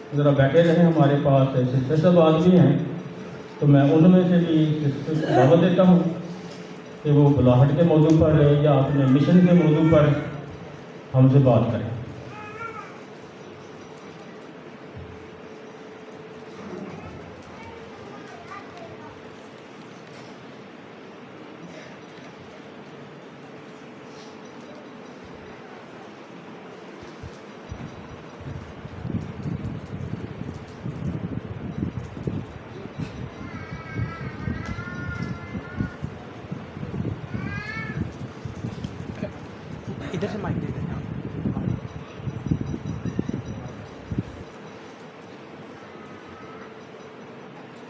ज़रा बैठे रहें। हमारे पास सिस्टर साहब आदमी हैं, तो मैं उनमें से भी सिस्टर को दावत देता हूँ कि वो बुलाहट के मौजू पर या अपने मिशन के मौजू पर हमसे बात करें। इधर से माइक दे देना।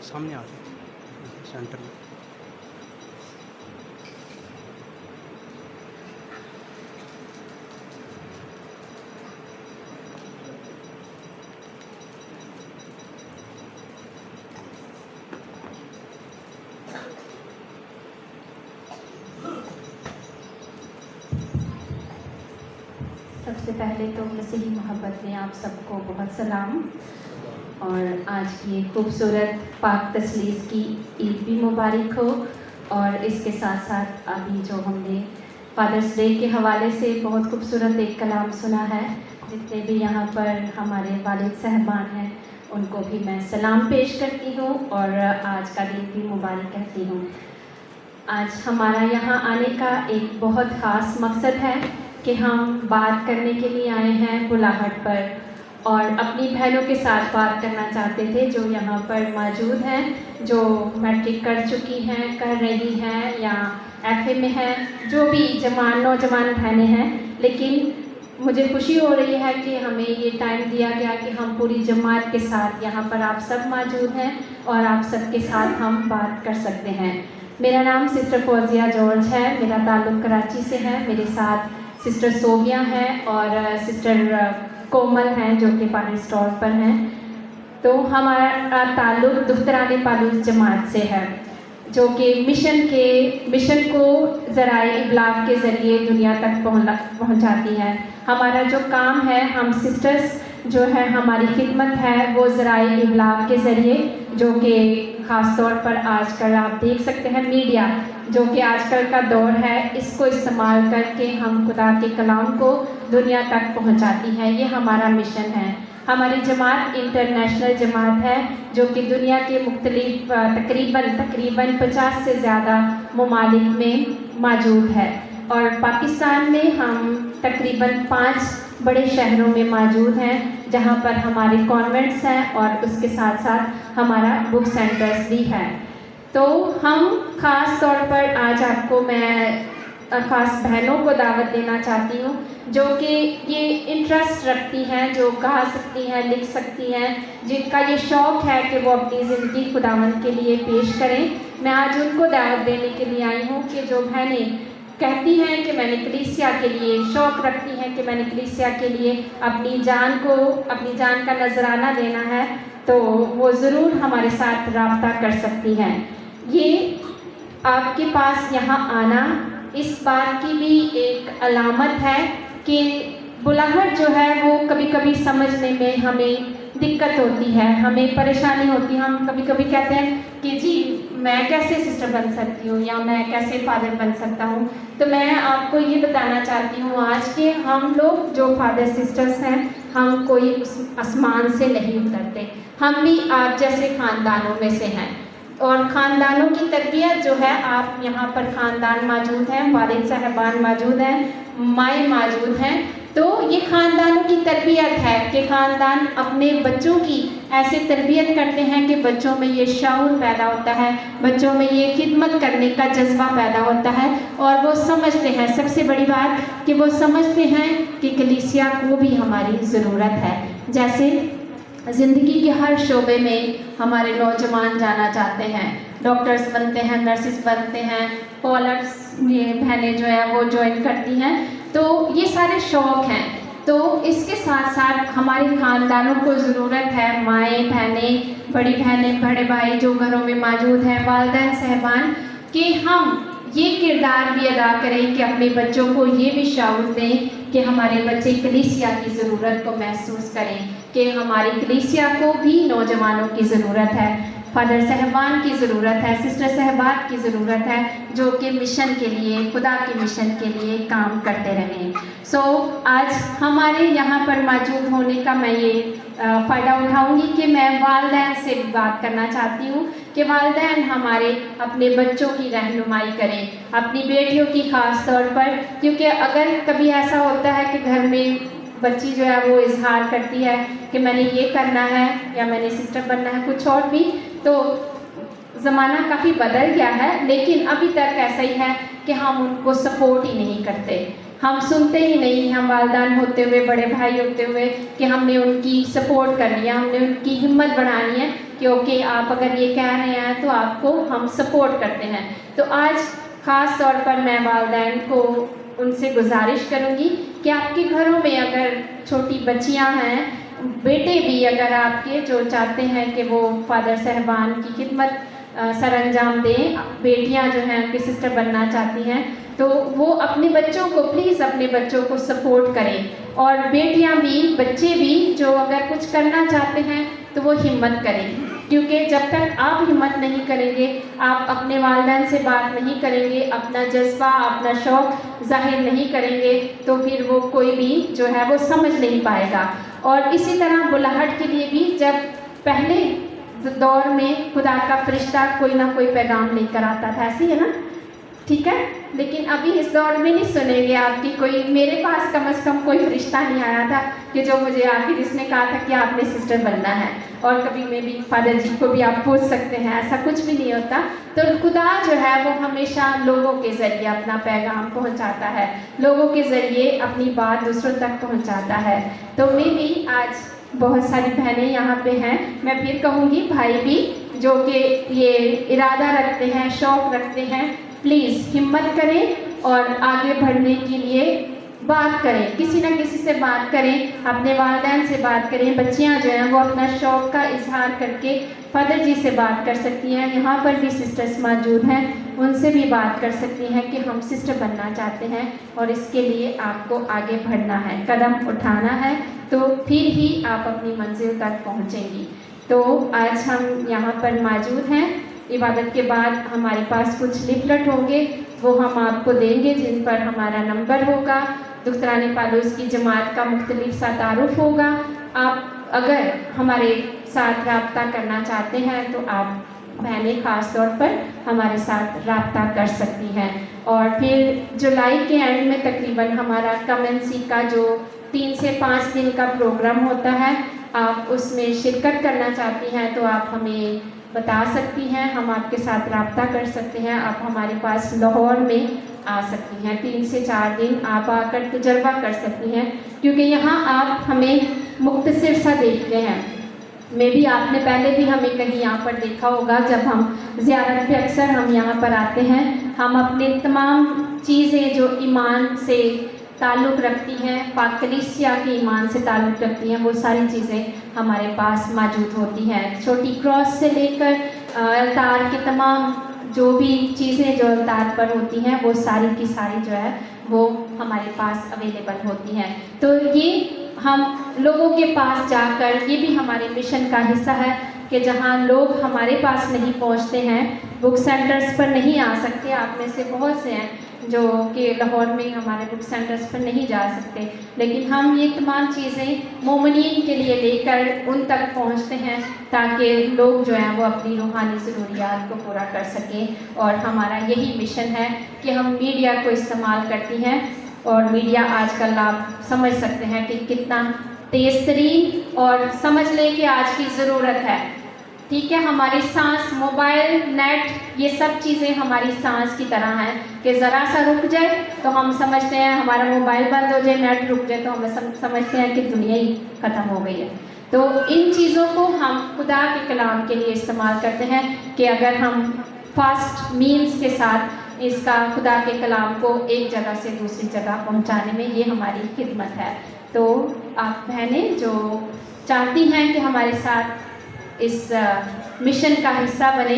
सामने आ जाओ सेंटर में। सबसे पहले तो मसीही मोहब्बत में आप सबको बहुत सलाम, और आज की खूबसूरत पाक तस्लीस की ईद भी मुबारक हो। और इसके साथ साथ अभी जो हमने फादर्स डे के हवाले से बहुत खूबसूरत एक कलाम सुना है, जितने भी यहाँ पर हमारे वालिद साहबान हैं उनको भी मैं सलाम पेश करती हूँ और आज का दिन भी मुबारक कहती हूँ। आज हमारा यहाँ आने का एक बहुत ख़ास मकसद है कि हम बात करने के लिए आए हैं बुलाहट पर, और अपनी बहनों के साथ बात करना चाहते थे जो यहाँ पर मौजूद हैं, जो मैट्रिक कर चुकी हैं, कर रही हैं या एफए में हैं, जो भी नौजवान बहनें हैं। लेकिन मुझे खुशी हो रही है कि हमें ये टाइम दिया गया कि हम पूरी जमात के साथ यहाँ पर आप सब मौजूद हैं और आप सब के साथ हम बात कर सकते हैं। मेरा नाम सिस्टर फौजिया जॉर्ज है, मेरा ताल्लुक़ कराची से है। मेरे साथ सिस्टर सोबिया हैं और सिस्टर कोमल हैं जो कि पानी स्टॉल पर हैं। तो हमारा ताल्लुक़ दुख्तरान पालूस जमात से है, जो कि मिशन को ज़राए इब्लाग के ज़रिए दुनिया तक पहुंचाती है। हमारा जो काम है, हम सिस्टर्स जो है हमारी खिदमत है वो ज़राए इब्लाग के ज़रिए, जो कि ख़ास तौर पर आजकल आप देख सकते हैं मीडिया जो कि आजकल का दौर है, इसको इस्तेमाल करके हम खुदा के कलाम को दुनिया तक पहुंचाती है। ये हमारा मिशन है। हमारी जमात इंटरनेशनल जमात है जो कि दुनिया के मुख्तलिफ तकरीबन 50 से ज़्यादा ममालिक में मौजूद है, और पाकिस्तान में हम तकरीबन 5 बड़े शहरों में मौजूद हैं जहां पर हमारे कॉन्वेंट्स हैं और उसके साथ साथ हमारा बुक सेंटर्स भी है। तो हम ख़ास तौर पर आज आपको मैं ख़ास बहनों को दावत देना चाहती हूँ जो कि ये इंटरेस्ट रखती हैं, जो गा सकती हैं, लिख सकती हैं, जिनका ये शौक़ है कि वो अपनी ज़िंदगी खुदावंद के लिए पेश करें। मैं आज उनको दावत देने के लिए आई हूँ कि जो बहनें कहती हैं कि मैंने कलीसिया के लिए शौक़ रखती हैं कि मैंने कलीसिया के लिए अपनी जान का नजराना देना है, तो वो ज़रूर हमारे साथ राब्ता कर सकती हैं। ये आपके पास यहाँ आना इस बात की भी एक अलामत है कि बुलाहट जो है वो कभी कभी समझने में हमें दिक्कत होती है, हमें परेशानी होती है। हम कभी कभी कहते हैं कि जी मैं कैसे सिस्टर बन सकती हूँ या मैं कैसे फादर बन सकता हूँ। तो मैं आपको ये बताना चाहती हूँ आज के हम लोग जो फादर सिस्टर्स हैं, हम कोई आसमान से नहीं उतरते, हम भी आप जैसे ख़ानदानों में से हैं, और ख़ानदानों की तरबियत जो है, आप यहाँ पर ख़ानदान मौजूद हैं, वालिद साहबान मौजूद हैं, माएँ मौजूद हैं, तो ये ख़ानदानों की तरबियत है कि ख़ानदान अपने बच्चों की ऐसे तरबियत करते हैं कि बच्चों में ये शऊर पैदा होता है, बच्चों में ये खिदमत करने का जज्बा पैदा होता है, और वो समझते हैं, सबसे बड़ी बात कि वो समझते हैं कि कलीसिया को भी हमारी ज़रूरत है। जैसे ज़िंदगी के हर शोबे में हमारे नौजवान जाना चाहते हैं, डॉक्टर्स बनते हैं, नर्सिस बनते हैं, कॉलर्स में बहनें जो है वो ज्वाइन करती हैं, तो ये सारे शौक़ हैं। तो इसके साथ साथ हमारे ख़ानदानों को ज़रूरत है, माएँ बहनें, बड़ी बहनें, बड़े भाई जो घरों में मौजूद हैं, वालिदैन साहबान, कि हम ये किरदार भी अदा करें कि अपने बच्चों को ये भी शऊर दें कि हमारे बच्चे कलीसिया की ज़रूरत को महसूस करें, कि हमारी कलीसिया को भी नौजवानों की ज़रूरत है, फादर साहबान की ज़रूरत है, सिस्टर साहबात की ज़रूरत है, जो कि मिशन के लिए, खुदा के मिशन के लिए काम करते रहें। आज हमारे यहाँ पर मौजूद होने का मैं ये फ़ायदा उठाऊंगी कि मैं वालिदैन से भी बात करना चाहती हूँ कि वालिदैन हमारे अपने बच्चों की रहनुमाई करें, अपनी बेटियों की ख़ास तौर पर, क्योंकि अगर कभी ऐसा होता है कि घर में बच्ची जो है वो इजहार करती है कि मैंने ये करना है या मैंने सिस्टर बनना है, कुछ और भी, तो ज़माना काफ़ी बदल गया है, लेकिन अभी तक ऐसा ही है कि हम उनको सपोर्ट ही नहीं करते, हम सुनते ही नहीं। हम वालिदैन होते हुए, बड़े भाई होते हुए, कि हमने उनकी सपोर्ट करनी है, हमने उनकी हिम्मत बढ़ानी है कि ओके आप अगर ये कह रहे हैं तो आपको हम सपोर्ट करते हैं। तो आज ख़ास तौर पर मैं वालिदैन को उनसे गुजारिश करूँगी कि आपके घरों में अगर छोटी बच्चियाँ हैं, बेटे भी अगर आपके जो चाहते हैं कि वो फादर साहबान की खिदमत सर अंजाम दें, बेटियां जो हैं उनकी सिस्टर बनना चाहती हैं, तो वो अपने बच्चों को प्लीज़ अपने बच्चों को सपोर्ट करें, और बेटियां भी बच्चे भी जो अगर कुछ करना चाहते हैं तो वो हिम्मत करें, क्योंकि जब तक आप हिम्मत नहीं करेंगे, आप अपने वालिदैन से बात नहीं करेंगे, अपना जज्बा, अपना शौक़ जाहिर नहीं करेंगे, तो फिर वो कोई भी जो है वो समझ नहीं पाएगा। और इसी तरह बुलाहट के लिए भी, जब पहले दौर में खुदा का फरिश्ता कोई ना कोई पैगाम लेकर आता था, ऐसे है ना, ठीक है, लेकिन अभी इस दौर में नहीं सुनेंगे आपकी कोई, मेरे पास कम से कम कोई फरिश्ता नहीं आया था कि जो मुझे आके जिसने कहा था कि आपने सिस्टर बनना है, और कभी मैं भी फादर जी को भी आप पूछ सकते हैं, ऐसा कुछ भी नहीं होता। तो खुदा जो है वो हमेशा लोगों के ज़रिए अपना पैगाम पहुंचाता है, लोगों के ज़रिए अपनी बात दूसरों तक पहुंचाता है। तो मैं भी आज बहुत सारी बहनें यहाँ पे हैं, मैं फिर कहूँगी भाई भी, जो कि ये इरादा रखते हैं, शौक़ रखते हैं, प्लीज़ हिम्मत करें और आगे बढ़ने के लिए बात करें, किसी न किसी से बात करें, अपने वालिदैन से बात करें। बच्चियां जो हैं वो अपना शौक़ का इजहार करके फादर जी से बात कर सकती हैं, यहाँ पर भी सिस्टर्स मौजूद हैं, उनसे भी बात कर सकती हैं कि हम सिस्टर बनना चाहते हैं और इसके लिए आपको आगे बढ़ना है, कदम उठाना है, तो फिर ही आप अपनी मंजिल तक पहुँचेंगी। तो आज हम यहाँ पर मौजूद हैं, इबादत के बाद हमारे पास कुछ लिफलेट होंगे, वो हम आपको देंगे, जिन पर हमारा नंबर होगा, दुख्तरान पालूस की जमात का मुख्तलिफ सा तारुफ होगा। आप अगर हमारे साथ रब्ता करना चाहते हैं तो आप बहनें ख़ास तौर पर हमारे साथ रब्ता कर सकती हैं। और फिर जुलाई के एंड में तकरीबन हमारा कमेंसी का जो 3 से 5 दिन का प्रोग्राम होता है, आप उसमें शिरकत करना चाहती हैं तो आप हमें बता सकती हैं, हम आपके साथ रब्ता कर सकते हैं। आप हमारे पास लाहौर में आ सकती हैं, 3 से 4 दिन आप आकर तजर्बा कर सकती हैं, क्योंकि यहाँ आप हमें मुख्तसर सा देखते हैं। मे भी आपने पहले भी हमें कहीं यहाँ पर देखा होगा, जब हम ज़ियारत पे अक्सर हम यहाँ पर आते हैं, हम अपने तमाम चीज़ें जो ईमान से ताल्लुक़ रखती हैं, पाक कलीसिया के ईमान से ताल्लुक़ रखती हैं, वो सारी चीज़ें हमारे पास मौजूद होती हैं। छोटी क्रॉस से लेकर अवतार के तमाम जो भी चीज़ें जो अवतार पर होती हैं, वो सारी की सारी जो है वो हमारे पास अवेलेबल होती हैं। तो ये हम लोगों के पास जाकर, ये भी हमारे मिशन का हिस्सा है कि जहाँ लोग हमारे पास नहीं पहुँचते हैं, बुक सेंटर्स पर नहीं आ सकते, आप में से बहुत से हैं जो कि लाहौर में हमारे बुक सेंटर्स पर नहीं जा सकते, लेकिन हम ये तमाम चीज़ें मोमिनीन के लिए लेकर उन तक पहुंचते हैं, ताकि लोग जो हैं वो अपनी रूहानी ज़रूरियात को पूरा कर सकें। और हमारा यही मिशन है कि हम मीडिया को इस्तेमाल करती हैं, और मीडिया आजकल आप समझ सकते हैं कि कितना तेज़ तरीन, और समझ लें कि आज की ज़रूरत है, ठीक है। हमारी सांस, मोबाइल, नेट, ये सब चीज़ें हमारी सांस की तरह हैं कि ज़रा सा रुक जाए तो हम समझते हैं, हमारा मोबाइल बंद हो जाए, नेट रुक जाए तो हम समझते हैं कि दुनिया ही ख़त्म हो गई है। तो इन चीज़ों को हम खुदा के कलाम के लिए इस्तेमाल करते हैं कि अगर हम फास्ट मीन्स के साथ इसका खुदा के कलाम को एक जगह से दूसरी जगह पहुँचाने में ये हमारी खिदमत है। तो आप बहनें जो चाहती हैं कि हमारे साथ इस मिशन का हिस्सा बने,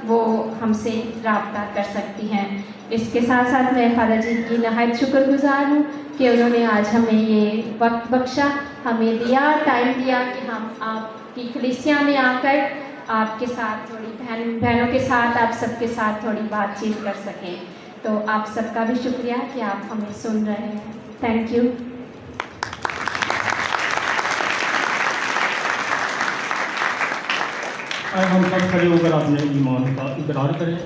वो हमसे रब्ता कर सकती हैं। इसके साथ साथ मैं फ़ादर जी की नहायत शुक्रगुज़ार हूँ कि उन्होंने आज हमें ये वक्त बख्शा, हमें दिया, टाइम दिया कि हम आपकी कलीसिया में आकर आपके साथ थोड़ी बहनों के साथ, आप सबके साथ थोड़ी बातचीत कर सकें। तो आप सबका भी शुक्रिया कि आप हमें सुन रहे हैं। Thank you. आज हम सब खड़े होकर अपने ईमान का इकरार करें।